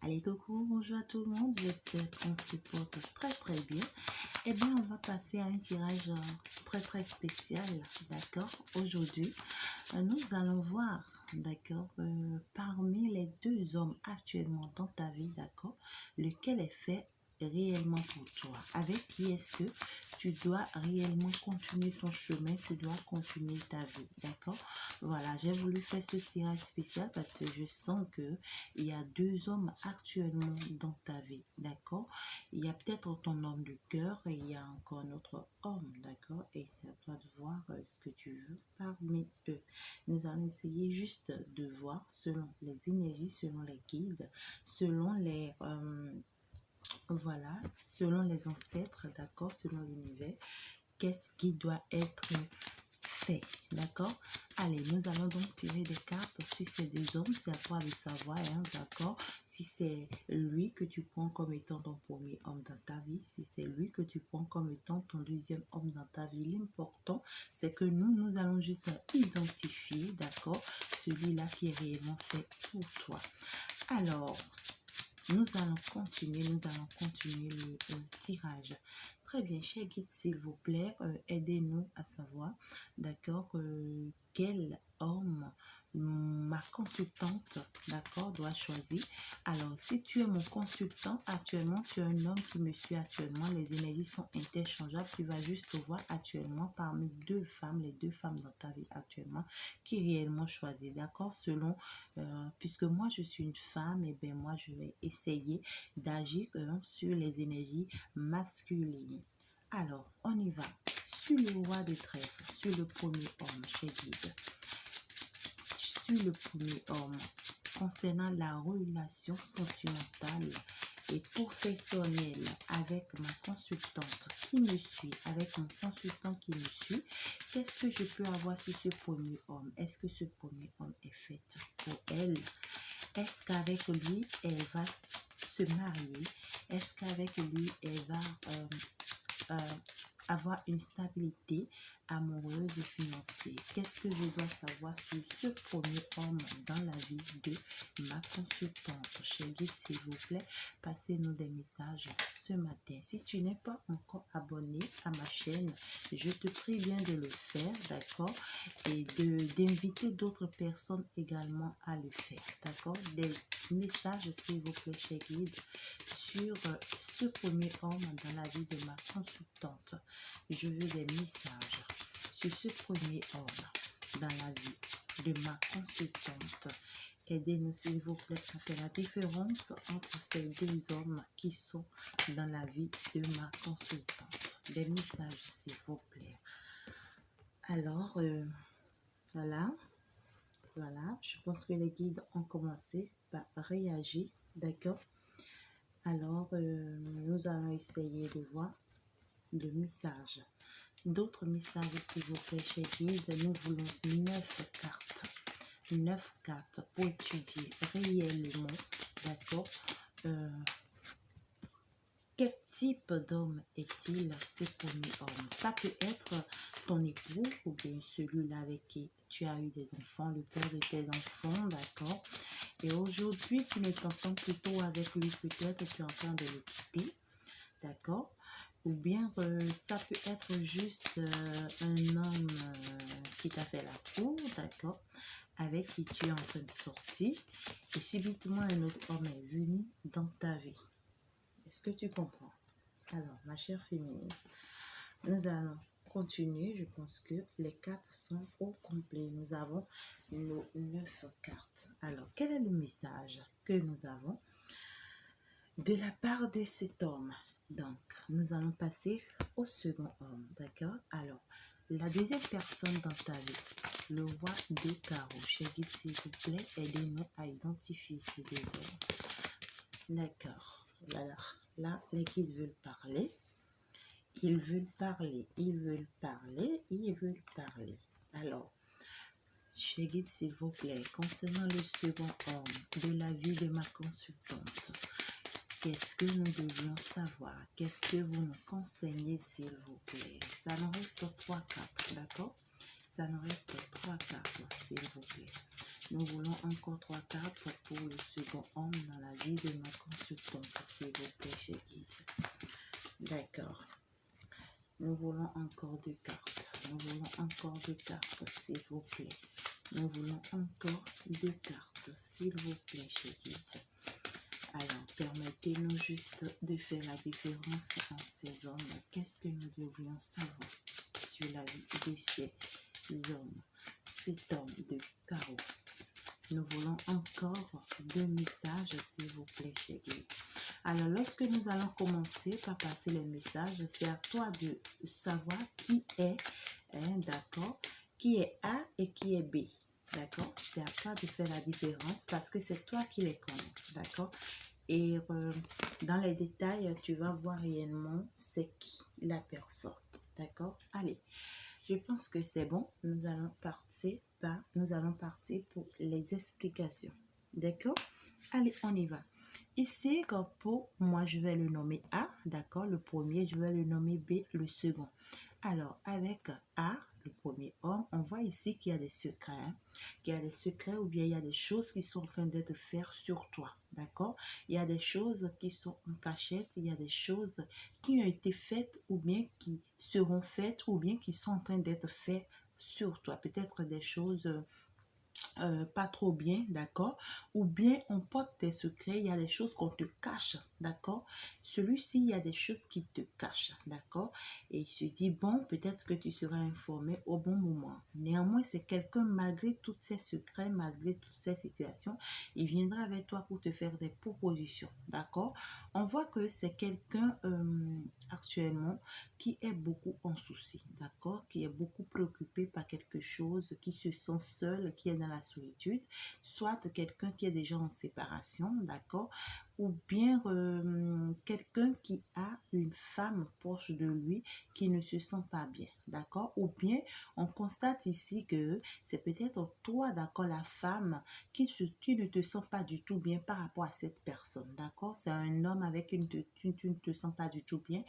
Allez, coucou, bonjour à tout le monde, j'espère qu'on se porte très bien. Eh bien, on va passer à un tirage très spécial, d'accord. Aujourd'hui, nous allons voir, d'accord, parmi les deux hommes actuellement dans ta vie, d'accord, lequel est fait réellement pour toi. Avec qui est-ce que tu dois réellement continuer ton chemin, tu dois continuer ta vie, d'accord. Voilà, j'ai voulu faire ce tirage spécial parce que je sens que il y a deux hommes actuellement dans ta vie, d'accord. Il y a peut-être ton homme de cœur et il y a encore un autre homme, d'accord. Et c'est à toi de voir ce que tu veux parmi eux. Nous allons essayer juste de voir selon les énergies, selon les guides, selon les voilà, selon les ancêtres, d'accord, selon l'univers, qu'est-ce qui doit être fait, d'accord. Allez, nous allons donc tirer des cartes sur ces deux hommes. C'est à toi de savoir, hein, d'accord, si c'est lui que tu prends comme étant ton premier homme dans ta vie, si c'est lui que tu prends comme étant ton deuxième homme dans ta vie. L'important, c'est que nous allons juste identifier, d'accord, celui-là qui est réellement fait pour toi. Alors, nous allons continuer le tirage. Très bien, cher guide, s'il vous plaît, aidez-nous à savoir, d'accord, quel homme ma consultante, d'accord, doit choisir. Alors, si tu es mon consultant actuellement, tu es un homme qui me suit actuellement, les énergies sont interchangeables, tu vas juste voir actuellement parmi deux femmes, les deux femmes dans ta vie actuellement, qui réellement choisir, d'accord, selon, puisque moi je suis une femme, et bien moi je vais essayer d'agir sur les énergies masculines. Alors, on y va. Sur le roi de trèfle, sur le premier homme, chez guide. Sur le premier homme, concernant la relation sentimentale et professionnelle avec ma consultante qui me suit, avec mon consultant qui me suit, qu'est-ce que je peux avoir sur ce premier homme? Est-ce que ce premier homme est fait pour elle? Est-ce qu'avec lui, elle va se marier? Est-ce qu'avec lui, elle va avoir une stabilité amoureuse et financière? Qu'est-ce que je dois savoir sur ce premier homme dans la vie de ma consultante? Cher guide, s'il vous plaît, passez-nous des messages ce matin. Si tu n'es pas encore abonné à ma chaîne, je te prie bien de le faire, d'accord, et d'inviter d'autres personnes également à le faire, d'accord. Des messages, s'il vous plaît, cher guide, sur ce premier homme dans la vie de ma consultante. Je veux des messages sur ce premier homme dans la vie de ma consultante. Aidez-nous, s'il vous plaît, à faire la différence entre ces deux hommes qui sont dans la vie de ma consultante. Des messages, s'il vous plaît. Alors, voilà. Je pense que les guides ont commencé par réagir, d'accord. Alors, nous allons essayer de voir le message. D'autres messages, s'il vous plaît, chez guide. Nous voulons 9 cartes. 9 cartes pour étudier réellement, d'accord. Quel type d'homme est-il, ce premier homme? Ça peut être ton époux ou bien celui-là avec qui tu as eu des enfants, le père de tes enfants, d'accord. Et aujourd'hui, tu ne t'entends plutôt avec lui, peut-être tu es en train de le quitter, d'accord. Ou bien ça peut être juste un homme qui t'a fait la cour, d'accord, avec qui tu es en train de sortir, et subitement un autre homme est venu dans ta vie. Est-ce que tu comprends? Alors, ma chère féminine, nous allons continuer. Je pense que les cartes sont au complet. Nous avons nos 9 cartes. Alors, quel est le message que nous avons de la part de cet homme? Donc, nous allons passer au second homme, d'accord? Alors, la deuxième personne dans ta vie, le roi de carreaux. Cher guide, s'il vous plaît, aidez-nous à identifier ces deux hommes. D'accord. Voilà. Là, les guides veulent parler. Ils veulent parler. Alors, cher guide, s'il vous plaît, concernant le second homme de la vie de ma consultante, qu'est-ce que nous devions savoir? Qu'est-ce que vous nous conseillez, s'il vous plaît? Ça nous reste 3 cartes, d'accord? Ça nous reste 3 cartes, s'il vous plaît. Nous voulons encore 3 cartes pour le second homme dans la vie de ma consultante, s'il vous plaît, chez Guide. D'accord. Nous voulons encore 2 cartes. Nous voulons encore 2 cartes, s'il vous plaît. Nous voulons encore 2 cartes, s'il vous plaît, chez Guide. Alors, permettez-nous juste de faire la différence entre ces hommes. Qu'est-ce que nous devrions savoir sur la vie de ces hommes, cet homme de carreau? Nous voulons encore 2 messages, s'il vous plaît, chérie. Alors, lorsque nous allons commencer par passer les messages, c'est à toi de savoir qui est, d'accord, qui est A et qui est B. D'accord? C'est à toi de faire la différence parce que c'est toi qui les connais. D'accord? Et dans les détails, tu vas voir réellement c'est qui la personne. D'accord? Allez, je pense que c'est bon. Nous allons partir pour les explications. D'accord? Allez, on y va. Ici, pour moi, je vais le nommer A. D'accord? Le premier, je vais le nommer B, le second. Alors, avec A, le premier homme, on voit ici qu'il y a des secrets. Qu'il y a des secrets ou bien il y a des choses qui sont en train d'être faites sur toi. D'accord? Il y a des choses qui sont en cachette. Il y a des choses qui ont été faites ou bien qui seront faites ou bien qui sont en train d'être faites sur toi. Peut-être des choses pas trop bien, d'accord? Ou bien on porte tes secrets, il y a des choses qu'on te cache, d'accord? Celui-ci, il y a des choses qu'il te cache, d'accord? Et il se dit, bon, peut-être que tu seras informé au bon moment. Néanmoins, c'est quelqu'un, malgré tous ces secrets, malgré toutes ces situations, il viendra avec toi pour te faire des propositions, d'accord? On voit que c'est quelqu'un actuellement qui est beaucoup en souci, d'accord? Qui est beaucoup préoccupé par quelque chose, qui se sent seul, qui est dans la solitude, soit quelqu'un qui est déjà en séparation, d'accord, ou bien quelqu'un qui a une femme proche de lui qui ne se sent pas bien, d'accord, ou bien on constate ici que c'est peut-être toi, d'accord, la femme qui ne te sent pas du tout bien par rapport à cette personne, d'accord, c'est un homme avec qui tu ne te sens pas du tout bien,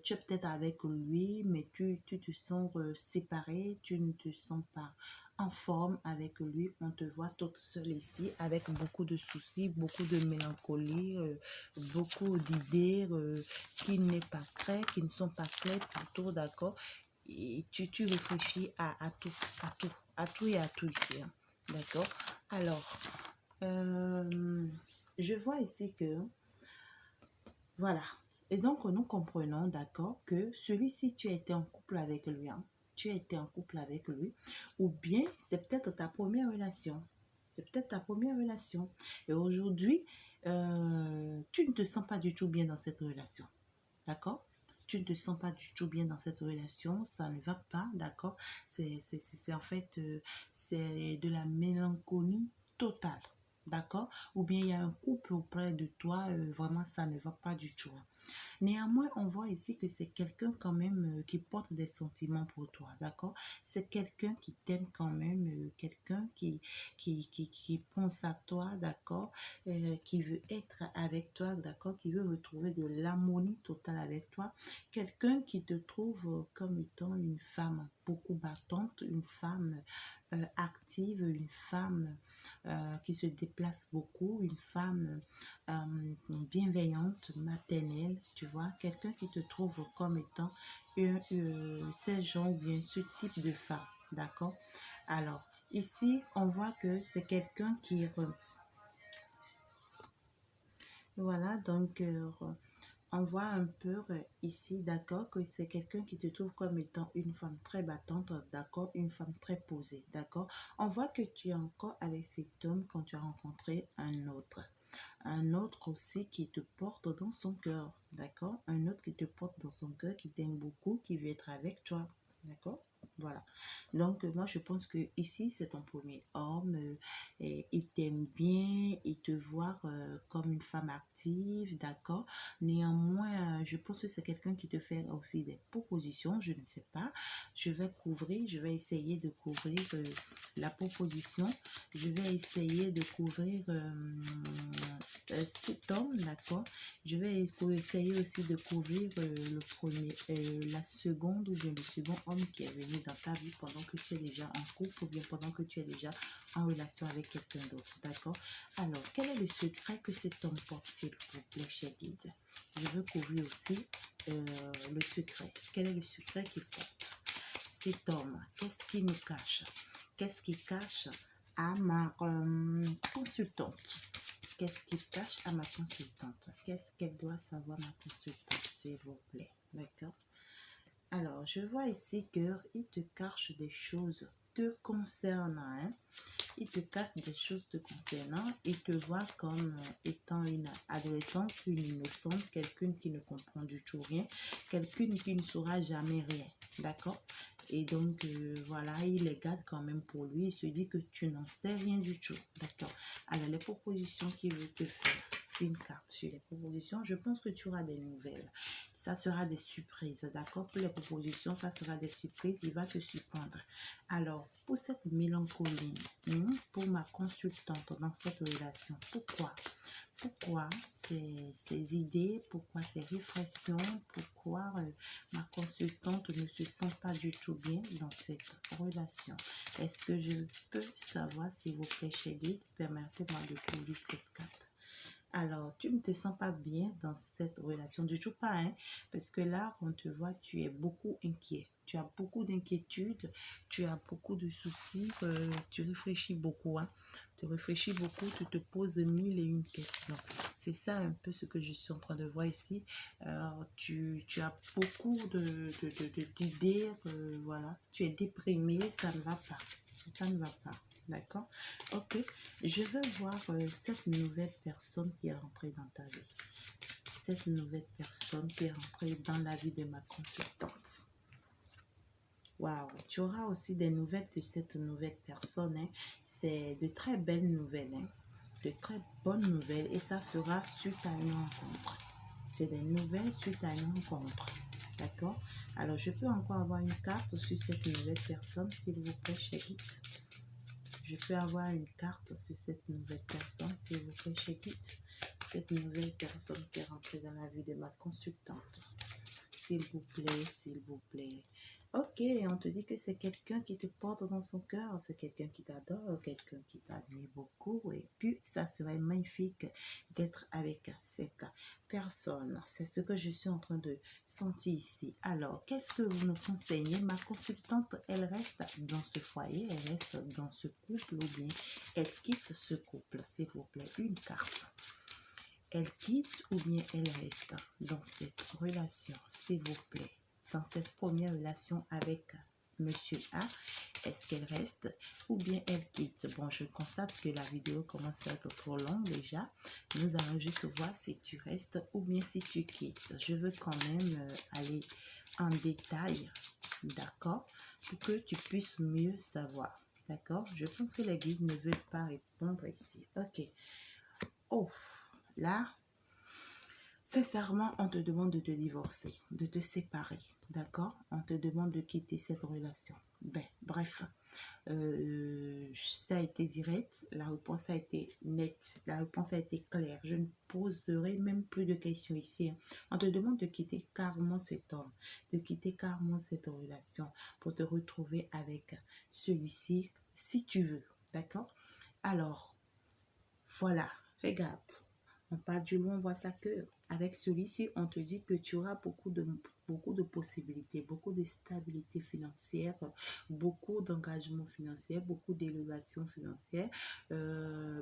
tu es peut-être avec lui, mais tu te sens séparé, tu ne te sens pas en forme avec lui, on te voit toute seule ici avec beaucoup de soucis, beaucoup de mélancolie, beaucoup d'idées qui n'est pas claires, qui ne sont pas claires plutôt, d'accord? Et tu réfléchis à tout et à tout ici, hein, d'accord? Alors, je vois ici que, voilà, et donc nous comprenons, d'accord, que celui-ci, tu as été en couple avec lui, hein? Tu as été en couple avec lui, ou bien c'est peut-être ta première relation. C'est peut-être ta première relation. Et aujourd'hui, tu ne te sens pas du tout bien dans cette relation. D'accord? Tu ne te sens pas du tout bien dans cette relation. Ça ne va pas. D'accord? C'est en fait, c'est de la mélancolie totale. D'accord? Ou bien il y a un couple auprès de toi, vraiment ça ne va pas du tout. Néanmoins, on voit ici que c'est quelqu'un quand même qui porte des sentiments pour toi, d'accord? C'est quelqu'un qui t'aime quand même, quelqu'un qui pense à toi, d'accord? Qui veut être avec toi, d'accord? Qui veut retrouver de l'harmonie totale avec toi. Quelqu'un qui te trouve comme étant une femme beaucoup battante, une femme active, une femme qui se déplace beaucoup, une femme bienveillante, maternelle, tu vois, quelqu'un qui te trouve comme étant ces gens ou bien ce type de femme, d'accord? Alors, ici, on voit que c'est quelqu'un qui... voilà, donc... on voit un peu ici, d'accord, que c'est quelqu'un qui te trouve comme étant une femme très battante, d'accord, une femme très posée, d'accord. On voit que tu es encore avec cet homme quand tu as rencontré un autre. Un autre aussi qui te porte dans son cœur, d'accord. Un autre qui te porte dans son cœur, qui t'aime beaucoup, qui veut être avec toi, d'accord. Voilà. Donc, moi, je pense que ici, c'est ton premier homme. Et il t'aime bien. Il te voit comme une femme active, d'accord. Néanmoins, je pense que c'est quelqu'un qui te fait aussi des propositions. Je ne sais pas. Je vais essayer de couvrir la proposition. Je vais essayer de couvrir cet homme, d'accord. Je vais essayer aussi de couvrir le premier, la seconde ou bien le second homme qui est venu dans ta vie pendant que tu es déjà en couple ou bien pendant que tu es déjà en relation avec quelqu'un d'autre, d'accord? Alors, quel est le secret que cet homme porte, s'il vous plaît, cher guide? Je veux couvrir aussi le secret. Quel est le secret qu'il porte? Cet homme, qu'est-ce qu'il nous cache? Qu'est-ce qu'il cache à ma consultante? Qu'est-ce qu'il cache à ma consultante? Qu'est-ce qu'elle doit savoir, ma consultante, s'il vous plaît? D'accord? Alors, je vois ici qu'il te cache des choses te concernant. Hein? Il te cache des choses te concernant. Il te voit comme étant une adolescente, une innocente, quelqu'un qui ne comprend du tout rien, quelqu'un qui ne saura jamais rien. D'accord? Et donc, voilà, il les garde quand même pour lui. Il se dit que tu n'en sais rien du tout. D'accord? Alors, les propositions qu'il veut te faire. Une carte sur les propositions. Je pense que tu auras des nouvelles. Ça sera des surprises. D'accord? Pour les propositions, ça sera des surprises. Il va te surprendre. Alors, pour cette mélancolie, pour ma consultante dans cette relation, pourquoi ces idées, pourquoi ces réflexions, pourquoi ma consultante ne se sent pas du tout bien dans cette relation? Est-ce que je peux savoir, s'il vous plaît, chérie, permettez-moi de couvrir cette carte. Alors, tu ne te sens pas bien dans cette relation du tout pas, hein? Parce que là, on te voit, tu es beaucoup inquiet. Tu as beaucoup d'inquiétudes, tu as beaucoup de soucis, tu réfléchis beaucoup, hein? Tu réfléchis beaucoup, tu te poses mille et une questions. C'est ça un peu ce que je suis en train de voir ici. Tu as beaucoup d'idées, voilà. Tu es déprimé, ça ne va pas. Ça ne va pas. D'accord? Ok. Je veux voir cette nouvelle personne qui est rentrée dans ta vie. Cette nouvelle personne qui est rentrée dans la vie de ma consultante. Waouh, tu auras aussi des nouvelles de cette nouvelle personne. Hein. C'est de très belles nouvelles. Hein. De très bonnes nouvelles. Et ça sera suite à une rencontre. C'est des nouvelles suite à une rencontre. D'accord? Alors, je peux encore avoir une carte sur cette nouvelle personne, s'il vous plaît, chérie. Je peux avoir une carte sur cette nouvelle personne, s'il vous plaît, chérie. Cette nouvelle personne qui est rentrée dans la vie de ma consultante. S'il vous plaît, s'il vous plaît. Ok, on te dit que c'est quelqu'un qui te porte dans son cœur, c'est quelqu'un qui t'adore, quelqu'un qui t'admire beaucoup. Et puis, ça serait magnifique d'être avec cette personne. C'est ce que je suis en train de sentir ici. Alors, qu'est-ce que vous nous conseillez? Ma consultante, elle reste dans ce foyer, elle reste dans ce couple ou bien elle quitte ce couple, s'il vous plaît. Une carte. Elle quitte ou bien elle reste dans cette relation, s'il vous plaît. Dans cette première relation avec Monsieur A, est-ce qu'elle reste ou bien elle quitte? Bon, je constate que la vidéo commence à être trop longue déjà. Nous allons juste voir si tu restes ou bien si tu quittes. Je veux quand même aller en détail, d'accord? Pour que tu puisses mieux savoir, d'accord? Je pense que les guides ne veulent pas répondre ici. Ok. Oh, là, sincèrement, on te demande de te divorcer, de te séparer, d'accord? On te demande de quitter cette relation. Ben, bref, ça a été direct, la réponse a été nette, la réponse a été claire. Je ne poserai même plus de questions ici. Hein. On te demande de quitter carrément cet homme, de quitter carrément cette relation pour te retrouver avec celui-ci, si tu veux, d'accord? Alors, voilà, regarde. On parle du loin, on voit sa queue. Avec celui-ci, on te dit que tu auras beaucoup de possibilités, beaucoup de stabilité financière, beaucoup d'engagement financier, beaucoup d'élévation financière,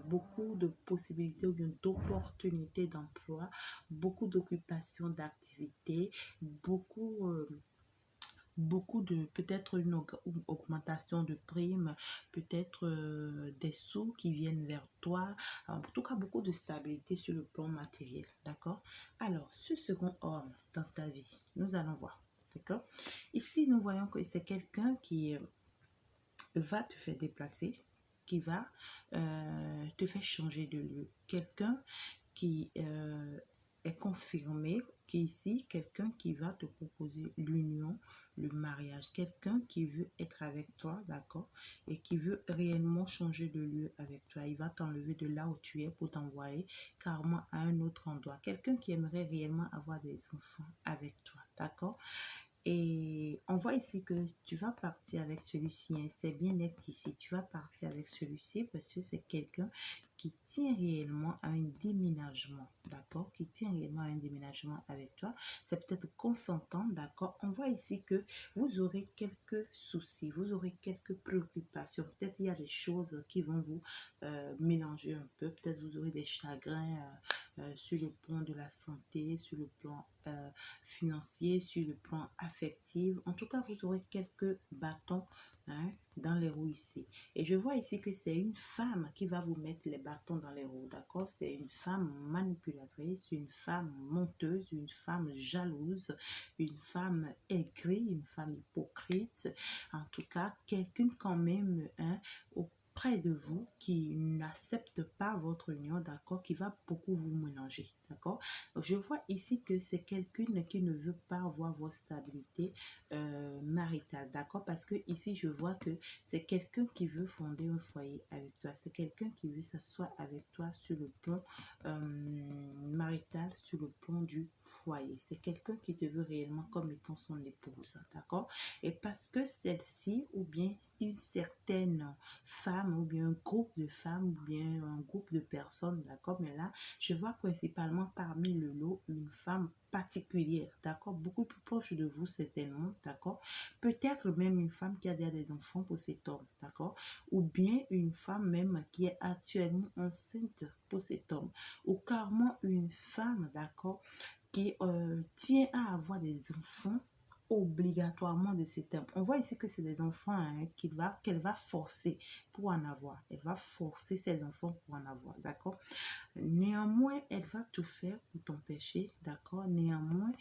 beaucoup de possibilités ou bien d'opportunités d'emploi, beaucoup d'occupations d'activités, beaucoup de peut-être une augmentation de primes, peut-être des sous qui viennent vers toi, en tout cas beaucoup de stabilité sur le plan matériel, d'accord? Alors, ce second homme dans ta vie, nous allons voir, d'accord? Ici, nous voyons que c'est quelqu'un qui va te faire déplacer, qui va te faire changer de lieu, quelqu'un qui est confirmé, qui est ici, quelqu'un qui va te proposer l'union, le mariage, quelqu'un qui veut être avec toi, d'accord, et qui veut réellement changer de lieu avec toi. Il va t'enlever de là où tu es pour t'envoyer carrément à un autre endroit. Quelqu'un qui aimerait réellement avoir des enfants avec toi, d'accord. Et on voit ici que tu vas partir avec celui-ci, hein. C'est bien net ici. Tu vas partir avec celui-ci parce que c'est quelqu'un qui tient réellement à un déménagement, d'accord? Qui tient réellement à un déménagement avec toi. C'est peut-être consentant, d'accord? On voit ici que vous aurez quelques soucis, vous aurez quelques préoccupations. Peut-être il y a des choses qui vont vous mélanger un peu. Peut-être vous aurez des chagrins sur le plan de la santé, sur le plan financier, sur le plan affectif. En tout cas, vous aurez quelques bâtons, hein, dans les roues ici. Et je vois ici que c'est une femme qui va vous mettre les bâtons dans les roues, d'accord? C'est une femme manipulatrice, une femme menteuse, une femme jalouse, une femme aigrie, une femme hypocrite. En tout cas, quelqu'un quand même, hein, auprès de vous qui n'accepte pas votre union, d'accord, qui va beaucoup vous mélanger, d'accord. Je vois ici que c'est quelqu'un qui ne veut pas avoir votre stabilité maritale, d'accord, parce que ici je vois que c'est quelqu'un qui veut fonder un foyer avec toi, c'est quelqu'un qui veut s'asseoir avec toi sur le plan marital, sur le plan du foyer, c'est quelqu'un qui te veut réellement comme étant son épouse, d'accord. Et parce que celle-ci ou bien une certaine femme ou bien un groupe de femmes ou bien un groupe de personnes, d'accord, mais là je vois principalement parmi le lot une femme particulière, d'accord, beaucoup plus proche de vous certainement, d'accord, peut-être même une femme qui a déjà des enfants pour cet homme, d'accord, ou bien une femme même qui est actuellement enceinte pour cet homme, ou carrément une femme, d'accord, qui tient à avoir des enfants obligatoirement de cet homme. On voit ici que c'est des enfants, hein, qu'elle va forcer pour en avoir. Elle va forcer ses enfants pour en avoir, d'accord. Néanmoins, elle va tout faire pour t'empêcher, d'accord. Néanmoins,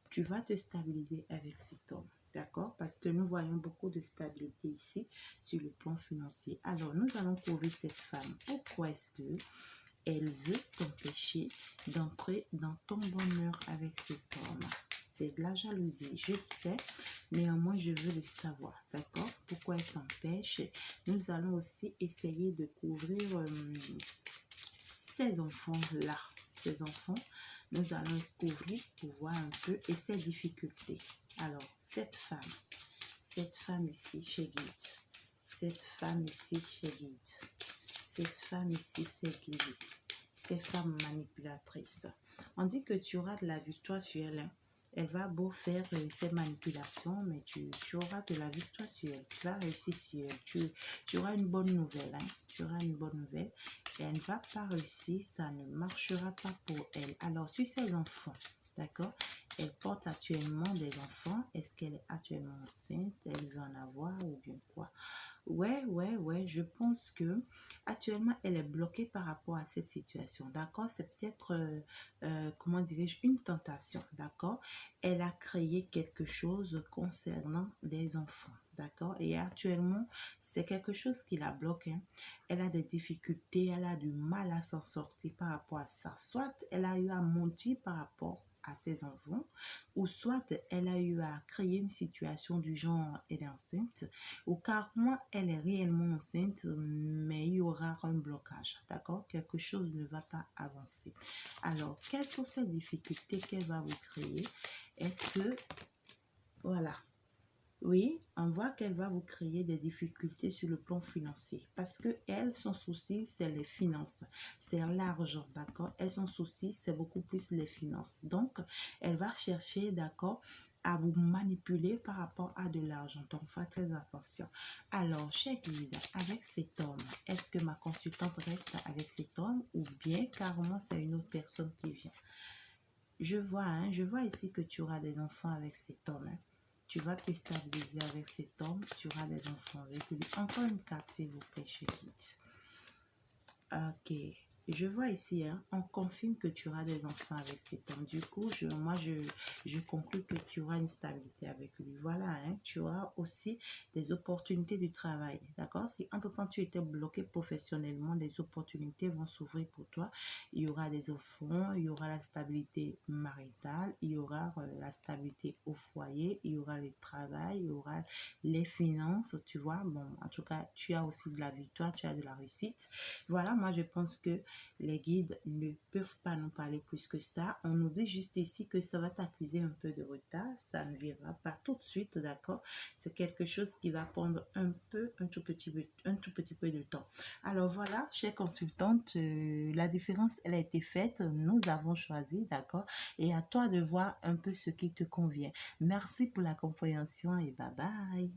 tu vas te stabiliser avec cet homme, d'accord, parce que nous voyons beaucoup de stabilité ici sur le plan financier. Alors, nous allons couvrir cette femme. Pourquoi est-ce que elle veut t'empêcher d'entrer dans ton bonheur avec cet homme? C'est de la jalousie, je le sais, néanmoins je veux le savoir, d'accord? Pourquoi elle t'empêche? Nous allons aussi essayer de couvrir ces enfants-là, ces enfants, nous allons couvrir pour voir un peu et ses difficultés. Alors, cette femme ici chez Guide, cette femme ici chez Guide, cette femme ici c'est Guide, ces femmes manipulatrices. On dit que tu auras de la victoire sur elle, hein. Elle va beau faire ces manipulations, mais tu auras de la victoire sur elle. Tu vas réussir sur elle. Tu auras une bonne nouvelle, hein. Tu auras une bonne nouvelle. Et elle ne va pas réussir, ça ne marchera pas pour elle. Alors, sur ses enfants, d'accord, elle porte actuellement des enfants. Est-ce qu'elle est actuellement enceinte? Elle veut en avoir ou bien quoi? Ouais, je pense que actuellement, elle est bloquée par rapport à cette situation, d'accord? C'est peut-être, comment dirais-je, une tentation, d'accord? Elle a créé quelque chose concernant des enfants, d'accord? Et actuellement, c'est quelque chose qui la bloque, hein. Elle a des difficultés, elle a du mal à s'en sortir par rapport à ça. Soit elle a eu à mentir par rapport à ses enfants, ou soit elle a eu à créer une situation du genre elle est enceinte, ou carrément elle est réellement enceinte, mais il y aura un blocage, d'accord? Quelque chose ne va pas avancer. Alors, quelles sont ces difficultés qu'elle va vous créer? Est-ce que, voilà, oui, on voit qu'elle va vous créer des difficultés sur le plan financier parce que elle, son souci, c'est les finances, c'est l'argent, d'accord? Elle, son souci, c'est beaucoup plus les finances. Donc, elle va chercher, d'accord, à vous manipuler par rapport à de l'argent. Donc, faites très attention. Alors, cher guide, avec cet homme, est-ce que ma consultante reste avec cet homme ou bien carrément c'est une autre personne qui vient? Je vois, hein, je vois ici que tu auras des enfants avec cet homme, hein. Tu vas te stabiliser avec cet homme, tu auras des enfants avec lui. Encore une carte, s'il vous plaît, chez Kids. Ok. Je vois ici, hein, on confirme que tu auras des enfants avec cet homme. Du coup, je conclus que tu auras une stabilité avec lui. Voilà, hein, tu auras aussi des opportunités du travail. D'accord? Si entre-temps tu étais bloqué professionnellement, des opportunités vont s'ouvrir pour toi. Il y aura des enfants, il y aura la stabilité maritale, il y aura la stabilité au foyer, il y aura le travail, il y aura les finances, tu vois. Bon, en tout cas, tu as aussi de la victoire, tu as de la réussite. Voilà, moi je pense que les guides ne peuvent pas nous parler plus que ça. On nous dit juste ici que ça va t'accuser un peu de retard. Ça ne viendra pas tout de suite, d'accord? C'est quelque chose qui va prendre un tout petit peu de temps. Alors voilà, chère consultante, la différence, elle a été faite. Nous avons choisi, d'accord? Et à toi de voir un peu ce qui te convient. Merci pour la compréhension et bye bye.